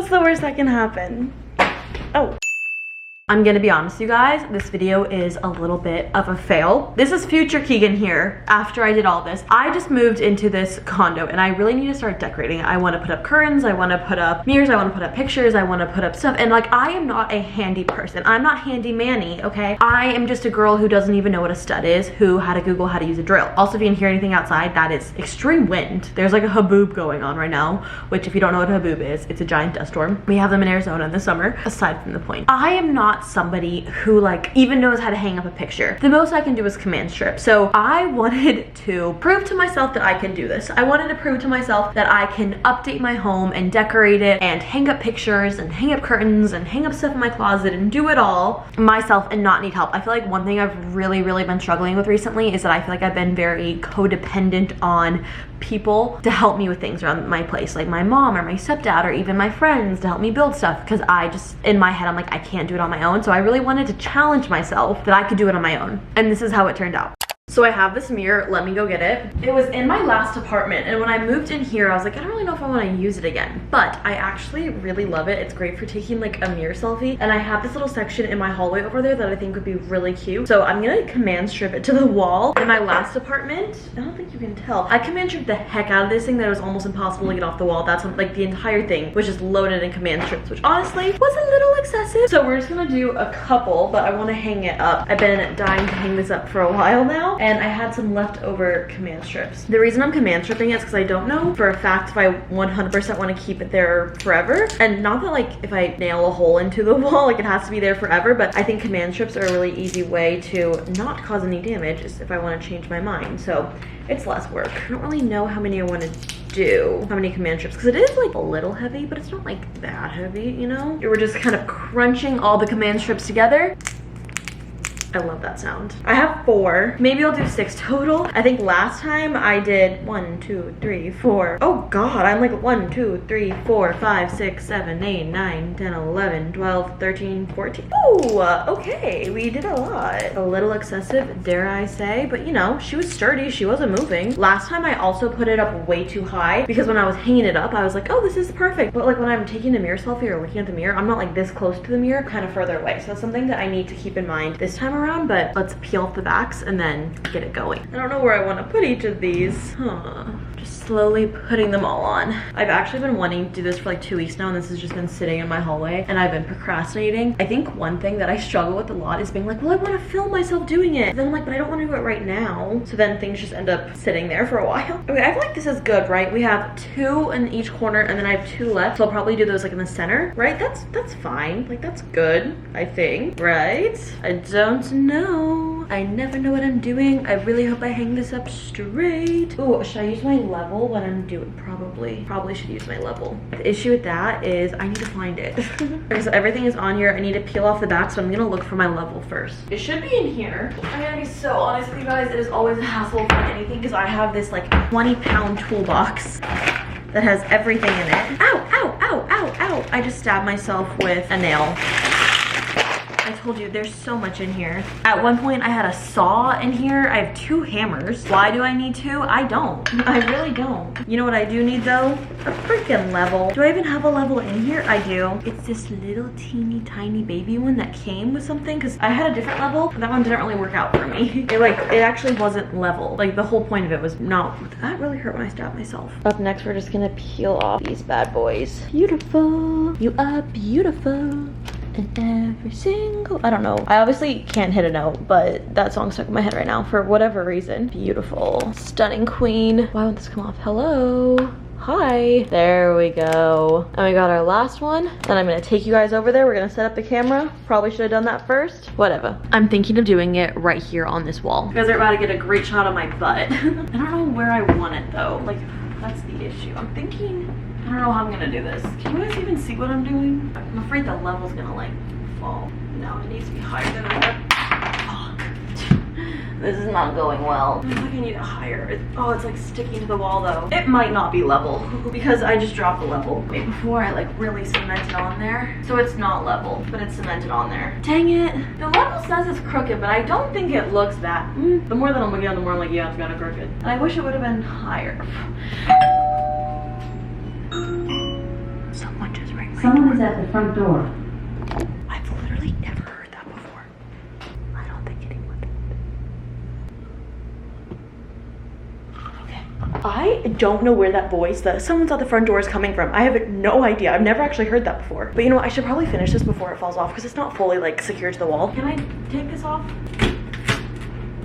What's the worst that can happen? Oh. I'm gonna be honest, you guys, this video is a little bit of a fail. This is future Keegan here after I did all this. I just moved into this condo and I really need to start decorating. I want to put up curtains, I want to put up mirrors, I want to put up pictures, I want to put up stuff. And like, I am not a handy person. I'm not handy manny, okay? I am just a girl who doesn't even know what a stud is, who had to Google how to use a drill. Also, if you can hear anything outside, that is extreme wind. There's like a haboob going on right now, which if you don't know what a haboob is, it's a giant dust storm. We have them in Arizona in the summer, aside from the point. I am not somebody who like even knows how to hang up a picture. The most I can do is command strip. So I wanted to prove to myself that I can do this. I wanted to prove to myself that I can update my home and decorate it and hang up pictures and hang up curtains and hang up stuff in my closet and do it all myself and not need help. I feel like one thing I've really been struggling with recently is that I feel like I've been very codependent on people to help me with things around my place, like my mom or my stepdad or even my friends to help me build stuff, because I just, in my head, I'm like, I can't do it on my own. So I really wanted to challenge myself that I could do it on my own, and this is how it turned out. So I have this mirror, let me go get it. It was in my last apartment, and when I moved in here, I was like, I don't really know if I want to use it again, but I actually really love it. It's great for taking like a mirror selfie, and I have this little section in my hallway over there that I think would be really cute. So I'm gonna command strip it to the wall. In my last apartment, I don't think you can tell, I command stripped the heck out of this thing that it was almost impossible to get off the wall. That's like the entire thing was just loaded in command strips, which honestly was a little excessive. So we're just gonna do a couple, but I want to hang it up. I've been dying to hang this up for a while now, and I had some leftover command strips. The reason I'm command stripping it is because I don't know for a fact if I 100% want to keep it there forever. And not that like if I nail a hole into the wall, like it has to be there forever, but I think command strips are a really easy way to not cause any damage if I want to change my mind. So it's less work. I don't really know how many I want to do, how many command strips, because it is like a little heavy, but it's not like that heavy, you know? We're just kind of crunching all the command strips together. I love that sound. I have 4. Maybe I'll do 6 total. I think last time I did 1, 2, 3, 4. Oh God, I'm like 1, 2, 3, 4, 5, 6, 7, 8, 9, 10, 11, 12, 13, 14. Ooh, okay, we did a lot. A little excessive, dare I say, but you know, she was sturdy, she wasn't moving. Last time I also put it up way too high because when I was hanging it up, I was like, oh, this is perfect. But like when I'm taking a mirror selfie or looking at the mirror, I'm not like this close to the mirror, kind of further away. So that's something that I need to keep in mind this time around, but let's peel off the backs and then get it going. I don't know where I want to put each of these. Just slowly putting them all on. I've actually been wanting to do this for like 2 weeks now, and this has just been sitting in my hallway and I've been procrastinating. I think one thing that I struggle with a lot is being like, well, I want to film myself doing it. Then I'm like, but I don't want to do it right now. So then things just end up sitting there for a while. Okay, I feel like this is good, right? We have 2 in each corner and then I have 2 left. So I'll probably do those like in the center, right? That's fine. Like that's good, I think, right? I don't know. I never know what I'm doing. I really hope I hang this up straight. Ooh, should I use my level when I'm doing? Probably should use my level. The issue with that is I need to find it. Okay, so everything is on here. I need to peel off the back, so I'm gonna look for my level first. It should be in here. I'm gonna be so honest with you guys, it is always a hassle for anything because I have this like 20-pound toolbox that has everything in it. Ow, ow, ow, ow, ow. I just stabbed myself with a nail. I told you there's so much in here. At one point I had a saw in here. I have 2 hammers. Why do I need 2? I don't. I really don't. You know what I do need though? A freaking level. Do I even have a level in here? I do. It's this little teeny tiny baby one that came with something because I had a different level, but that one didn't really work out for me. It actually wasn't level. Like the whole point of it was not. That really hurt when I stabbed myself. Up next we're just gonna peel off these bad boys. Beautiful. You are beautiful. And every single, I don't know, I obviously can't hit a note, but that song stuck in my head right now for whatever reason. Beautiful, stunning queen. Why won't this come off? Hello, hi. There we go. And we got our last one. Then I'm gonna take you guys over there. We're gonna set up the camera. Probably should have done that first. Whatever. I'm thinking of doing it right here on this wall. You guys are about to get a great shot of my butt. I don't know where I want it though. Like, that's the issue. I'm thinking, I don't know how I'm gonna do this. Can you guys even see what I'm doing? I'm afraid the level's gonna like fall. No, it needs to be higher than that. Fuck. This is not going well. I feel like I need it higher. Oh, it's like sticking to the wall though. It might not be level because I just dropped the level way before I like really cemented on there. So it's not level, but it's cemented on there. Dang it. The level says it's crooked, but I don't think it looks that. The more that I'm looking at, the more I'm like, yeah, it's kind of crooked. And I wish it would have been higher. Someone just rang Someone is at the front door. I've literally never heard that before. I don't think anyone did. Okay. I don't know where that voice, that someone's at the front door, is coming from. I have no idea. I've never actually heard that before. But you know what? I should probably finish this before it falls off because it's not fully like secured to the wall. Can I take this off?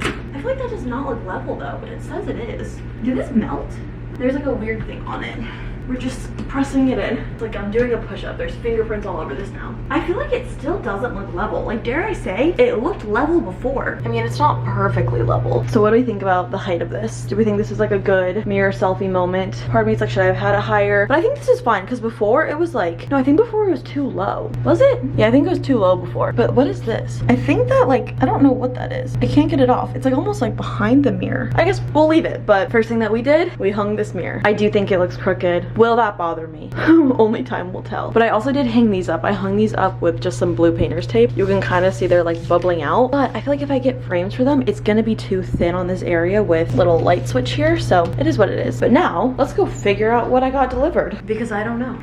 I feel like that does not look level though, but it says it is. Did this melt? There's like a weird thing on it. We're just pressing it in. It's like I'm doing a push-up. There's fingerprints all over this now. I feel like it still doesn't look level. Like, dare I say, it looked level before. I mean, it's not perfectly level. So what do we think about the height of this? Do we think this is like a good mirror selfie moment? Part of me is like, should I have had it higher? But I think this is fine because before it was like, no, I think before it was too low. Was it? Yeah, I think it was too low before. But what is this? I think that like, I don't know what that is. I can't get it off. It's like almost like behind the mirror. I guess we'll leave it. But first thing that we did, we hung this mirror. I do think it looks crooked. Will that bother me? Only time will tell. But I also did hang these up. I hung these up with just some blue painter's tape. You can kind of see they're like bubbling out. But I feel like if I get frames for them, it's gonna be too thin on this area with little light switch here. So it is what it is. But now let's go figure out what I got delivered because I don't know.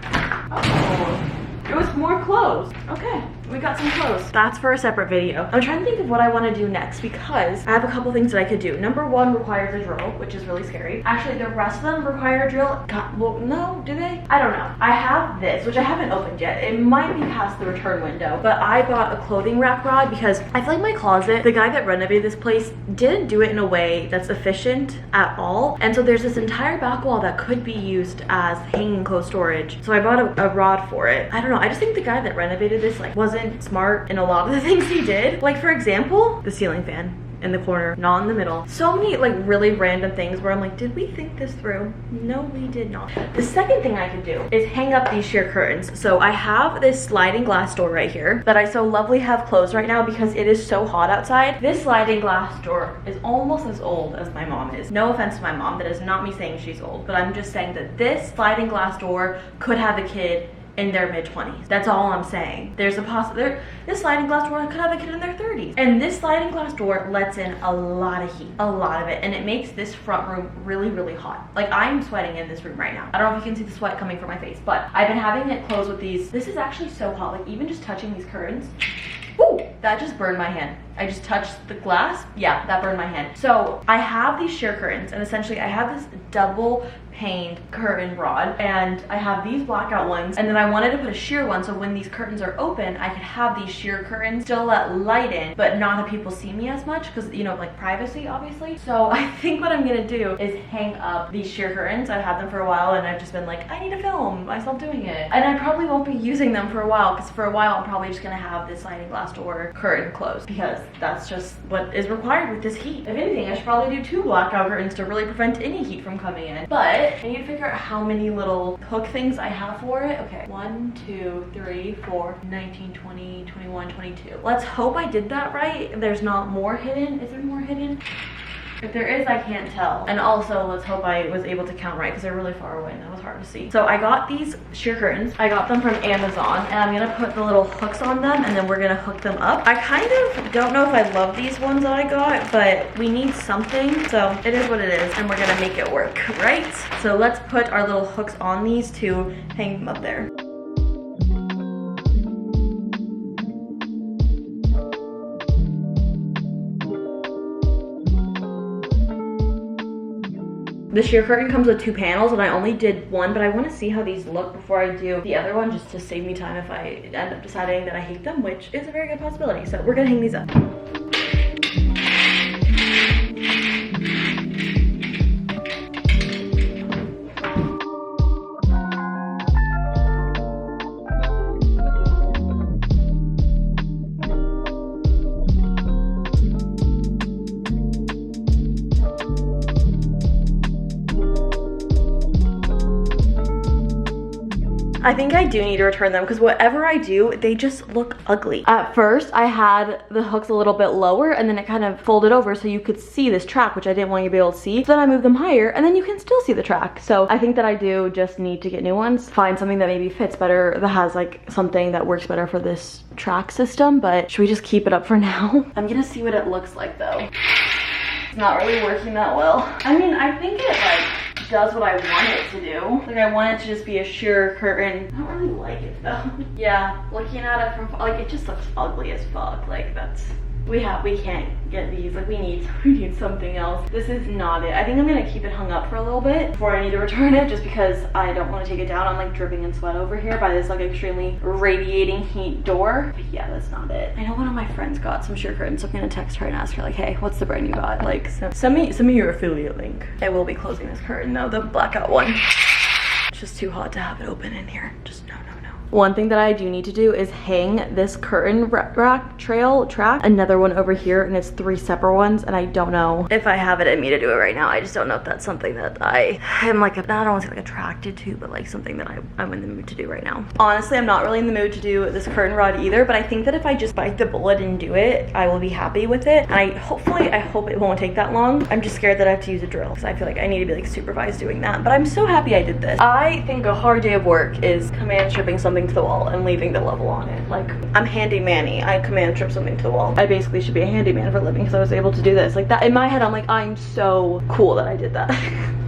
Oh, it was more clothes. Okay. We got some clothes. That's for a separate video. I'm trying to think of what I want to do next because I have a couple things that I could do. Number one requires a drill, which is really scary. Actually, the rest of them require a drill. God, well, no, do they? I don't know. I have this, which I haven't opened yet. It might be past the return window, but I bought a clothing rack rod because I feel like my closet, the guy that renovated this place didn't do it in a way that's efficient at all. And so there's this entire back wall that could be used as hanging clothes storage. So I bought a rod for it. I don't know. I just think the guy that renovated this like wasn't smart in a lot of the things he did. Like for example, the ceiling fan in the corner, not in the middle. So many like really random things where I'm like, did we think this through? No, we did not. The second thing I could do is hang up these sheer curtains. So I have this sliding glass door right here that I so lovely have closed right now because it is so hot outside. This sliding glass door is almost as old as my mom is. No offense to my mom, that is not me saying she's old, but I'm just saying that this sliding glass door could have a kid in their mid-20s. That's all I'm saying. There's a possibility. This sliding glass door could have a kid in their 30s. And this sliding glass door lets in a lot of heat, a lot of it. And it makes this front room really, really hot. Like I'm sweating in this room right now. I don't know if you can see the sweat coming from my face, but I've been having it closed with these. This is actually so hot. Like even just touching these curtains. Ooh, that just burned my hand. I just touched the glass. Yeah, that burned my hand. So I have these sheer curtains and essentially I have this double paned curtain rod and I have these blackout ones and then I wanted to put a sheer one so when these curtains are open I could have these sheer curtains still let light in but not have people see me as much because you know like privacy obviously. So I think what I'm gonna do is hang up these sheer curtains. I've had them for a while and I've just been like I need to film myself doing it and I probably won't be using them for a while because for a while I'm probably just gonna have this sliding glass door curtain closed because that's just what is required with this heat. If anything, I should probably do 2 blackout curtains to really prevent any heat from coming in. But I need to figure out how many little hook things I have for it. Okay, 1, 2, 3, 4, 19, 20, 21, 22. Let's hope I did that right. There's not more hidden. Is there more hidden? If there is, I can't tell. And also, let's hope I was able to count right because they're really far away and that was hard to see. So I got these sheer curtains. I got them from Amazon and I'm gonna put the little hooks on them and then we're gonna hook them up. I kind of don't know if I love these ones that I got, but we need something. So it is what it is and we're gonna make it work, right? So let's put our little hooks on these to hang them up there. The sheer curtain comes with 2 panels and I only did one, but I want to see how these look before I do the other one just to save me time if I end up deciding that I hate them, which is a very good possibility. So we're gonna hang these up. I think I do need to return them because whatever I do, they just look ugly. At first, I had the hooks a little bit lower and then it kind of folded over so you could see this track, which I didn't want you to be able to see. So then I moved them higher and then you can still see the track. So I think that I do just need to get new ones. Find something that maybe fits better, that has like something that works better for this track system, but should we just keep it up for now? I'm gonna see what it looks like though. It's not really working that well. I mean, I think it like does what I want it to do. Like, I want it to just be a sheer curtain. I don't really like it though. Yeah, looking at it from, like, it just looks ugly as fuck. Like, that's, we can't get these. Like, we need something else. This is not it. I think I'm gonna keep it hung up for a little bit before I need to return it, just because I don't want to take it down. I'm like dripping in sweat over here by this like extremely radiating heat door. But yeah, that's not it. I know one of my friends got some sheer curtains, so I'm gonna text her and ask her like, hey, what's the brand you got? Like, send me your affiliate link. I will be closing this curtain though, the blackout one. It's just too hot to have it open in here. Just no. One thing that I do need to do is hang this curtain rack track, another one over here, and it's 3 separate ones, and I don't know if I have it in me to do it right now. I just don't know if that's something that I am like, I don't want to say like attracted to, but like something that I'm in the mood to do right now. Honestly, I'm not really in the mood to do this curtain rod either, but I think that if I just bite the bullet and do it, I will be happy with it. And I hope it won't take that long. I'm just scared that I have to use a drill, because I feel like I need to be like supervised doing that. But I'm so happy I did this. I think a hard day of work is command stripping something to the wall and leaving the level on it. Like, I'm handy manny. I command strip something to the wall. I basically should be a handyman for a living because I was able to do this. Like that in my head, I'm like, I'm so cool that I did that.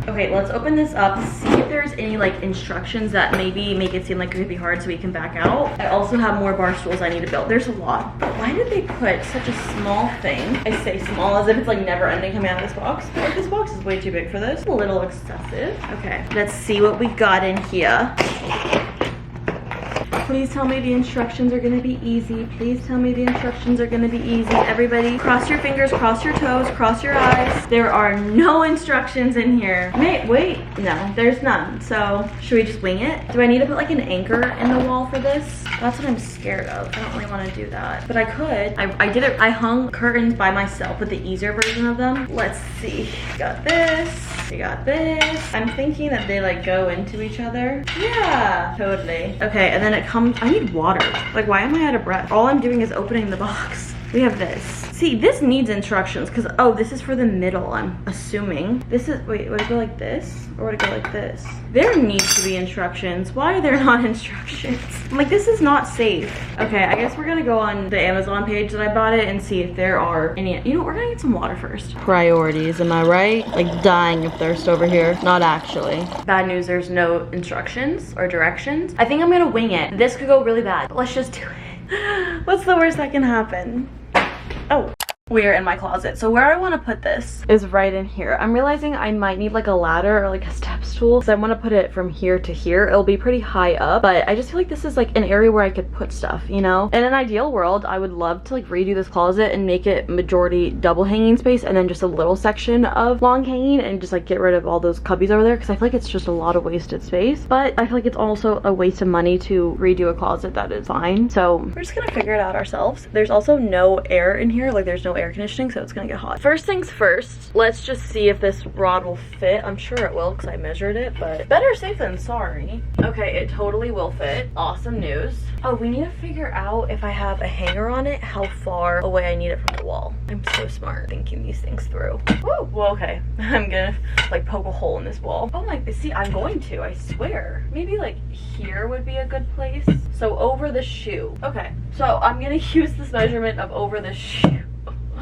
Okay, let's open this up, see if there's any like instructions that maybe make it seem like it could be hard so we can back out. I also have more bar stools I need to build. There's a lot. But why did they put such a small thing? I say small as if it's like never ending coming out of this box. Like, this box is way too big for this. A little excessive. Okay, let's see what we got in here. Please tell me the instructions are gonna be easy. Please tell me the instructions are gonna be easy. Everybody, cross your fingers, cross your toes, cross your eyes. There are no instructions in here. Wait, no, there's none. So, should we just wing it? Do I need to put like an anchor in the wall for this? That's what I'm scared of. I don't really want to do that. But I could. I did it. I hung curtains by myself with the easier version of them. Let's see. Got this. We got this. I'm thinking that they like go into each other. Yeah, totally. Okay, and then it comes, I need water. Like, why am I out of breath? All I'm doing is opening the box. We have this. See, this needs instructions because, oh, this is for the middle, I'm assuming. This is, wait, would it go like this? Or would it go like this? There needs to be instructions. Why are there not instructions? I'm like, this is not safe. Okay, I guess we're gonna go on the Amazon page that I bought it and see if there are any, you know, we're gonna get some water first. Priorities, am I right? Like dying of thirst over here. Not actually. Bad news, there's no instructions or directions. I think I'm gonna wing it. This could go really bad, but let's just do it. What's the worst that can happen? Oh, we're in my closet. So where I want to put this is right in here. I'm realizing I might need like a ladder or like a step stool because I want to put it from here to here. It'll be pretty high up, but I just feel like this is like an area where I could put stuff, you know? In an ideal world, I would love to like redo this closet and make it majority double hanging space and then just a little section of long hanging and just like get rid of all those cubbies over there because I feel like it's just a lot of wasted space. But I feel like it's also a waste of money to redo a closet that is fine. So we're just gonna figure it out ourselves. There's also no air in here. Like, there's no air conditioning, so it's gonna get hot. First things first, let's just see if this rod will fit. I'm sure it will because I measured it, but better safe than sorry. Okay, it totally will fit. Awesome news. Oh, we need to figure out if I have a hanger on it, how far away I need it from the wall. I'm so smart thinking these things through. Woo, well, okay. I'm gonna like poke a hole in this wall. Oh my, see, I'm going to, I swear. Maybe like here would be a good place. So over the shoe. Okay, so I'm gonna use this measurement of over the shoe.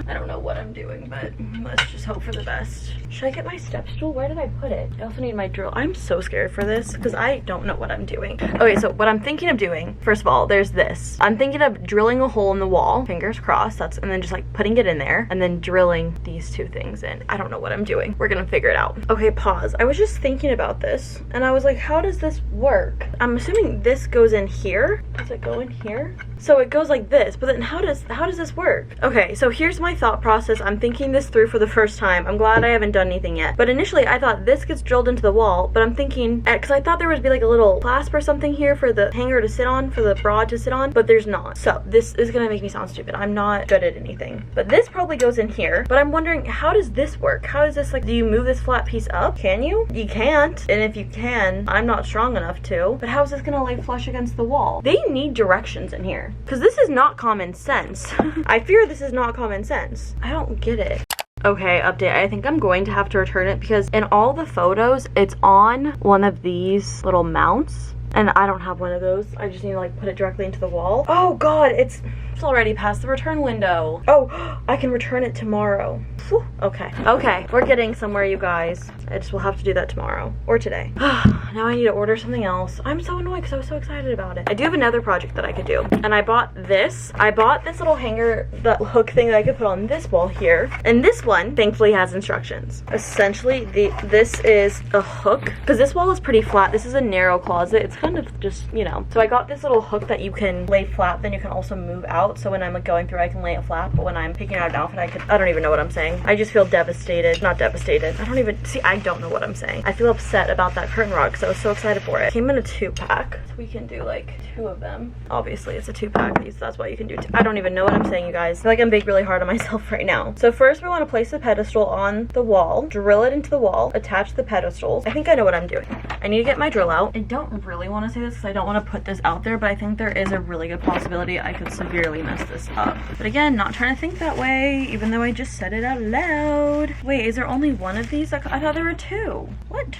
I don't know what I'm doing, but let's just hope for the best. Should I get my step stool? Where did I put it? I also need my drill. I'm so scared for this because I don't know what I'm doing. Okay, so what I'm thinking of doing, first of all, there's this. I'm thinking of drilling a hole in the wall, fingers crossed, and then just like putting it in there and then drilling these two things in. I don't know what I'm doing. We're gonna figure it out. Okay, pause. I was just thinking about this and I was like, how does this work? I'm assuming this goes in here. Does it go in here? So it goes like this, but then how does this work? Okay, so here's my thought process. I'm thinking this through for the first time. I'm glad I haven't done anything yet. But initially I thought this gets drilled into the wall, but I'm thinking, because I thought there would be like a little clasp or something here for the hanger to sit on, for the rod to sit on, but there's not. So this is gonna make me sound stupid. I'm not good at anything. But this probably goes in here, but I'm wondering, how does this work? How is this like, do you move this flat piece up? Can you? You can't. And if you can, I'm not strong enough to. But how is this gonna lay flush against the wall? They need directions in here. Because this is not common sense. I fear this is not common sense. I don't get it. Okay, update. I think I'm going to have to return it because in all the photos, it's on one of these little mounts. And I don't have one of those. I just need to like put it directly into the wall. Oh god, it's already past the return window. Oh, I can return it tomorrow. Whew. Okay, we're getting somewhere, you guys. I just will have to do that tomorrow or today. Now I need to order something else. I'm so annoyed because I was so excited about it. I do have another project that I could do, and I bought this little hanger, the hook thing that I could put on this wall here, and this one thankfully has instructions. Essentially, this is a hook because this wall is pretty flat. This is a narrow closet. It's kind of just, you know, so I got this little hook that you can lay flat, then you can also move out, so when I'm like going through I can lay it flat, but when I'm picking out an outfit I don't even know what I'm saying. I just feel devastated. Not devastated, I don't know what I'm saying. I feel upset about that curtain rod because I was so excited for it. Came in a 2-pack, so we can do like 2 of them. Obviously it's a 2-pack, that's why you can do 2. I don't even know what I'm saying, you guys. I feel like I'm being really hard on myself right now. So first we want to place the pedestal on the wall, drill it into the wall, attach the pedestals. I think I know what I'm doing. I need to get my drill out. I don't really want to say this because I don't want to put this out there, but I think there is a really good possibility I could severely mess this up. But again, not trying to think that way, even though I just said it out loud. Wait, is there only one of these? I thought there were 2. What?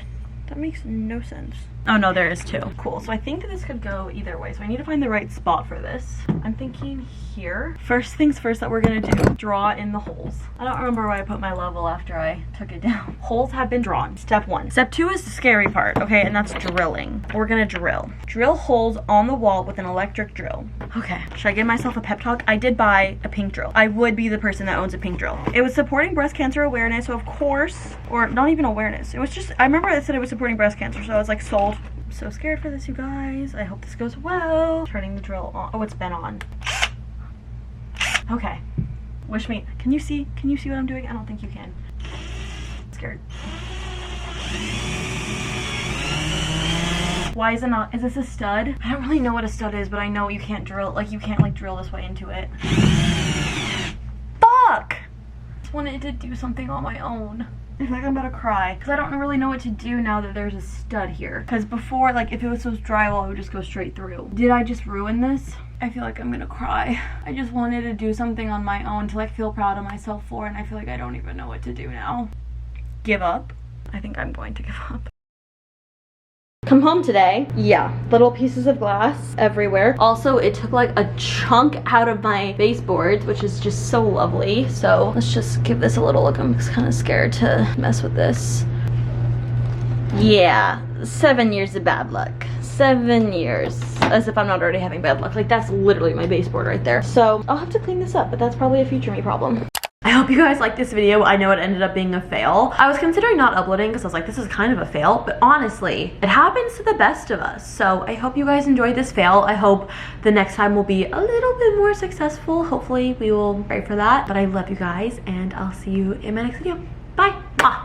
That makes no sense. Oh no, there is 2. Cool. So I think this could go either way. So I need to find the right spot for this. I'm thinking here. First things first that we're gonna do, draw in the holes. I don't remember where I put my level after I took it down. Holes have been drawn. Step 1. Step 2 is the scary part, okay? And that's drilling. We're gonna drill. Drill holes on the wall with an electric drill. Okay, should I give myself a pep talk? I did buy a pink drill. I would be the person that owns a pink drill. It was supporting breast cancer awareness, so of course, or not even awareness. It was just, I remember it said it was supporting breast cancer, so I was like sold. I'm so scared for this, you guys. I hope this goes well. Turning the drill on. Oh, it's been on. Okay. Wish me. Can you see what I'm doing? I don't think you can. I'm scared. Why is it not? Is this a stud? I don't really know what a stud is, but I know you can't drill, like you can't like drill this way into it. Fuck! I just wanted to do something on my own. I feel like I'm about to cry because I don't really know what to do now that there's a stud here. Because before, like if it was just drywall, it would just go straight through. Did I just ruin this? I feel like I'm gonna cry. I just wanted to do something on my own to like feel proud of myself for, and I feel like I don't even know what to do now. Give up? I think I'm going to give up. Come home today. Yeah, little pieces of glass everywhere. Also, it took like a chunk out of my baseboards, which is just so lovely. So let's just give this a little look. I'm kind of scared to mess with this. Yeah, 7 years of bad luck. 7 years. As if I'm not already having bad luck. Like that's literally my baseboard right there. So I'll have to clean this up, but that's probably a future me problem. I hope you guys liked this video. I know it ended up being a fail. I was considering not uploading because I was like, this is kind of a fail, but honestly, it happens to the best of us. So I hope you guys enjoyed this fail. I hope the next time will be a little bit more successful. Hopefully we will pray for that. But I love you guys and I'll see you in my next video. Bye. Mwah.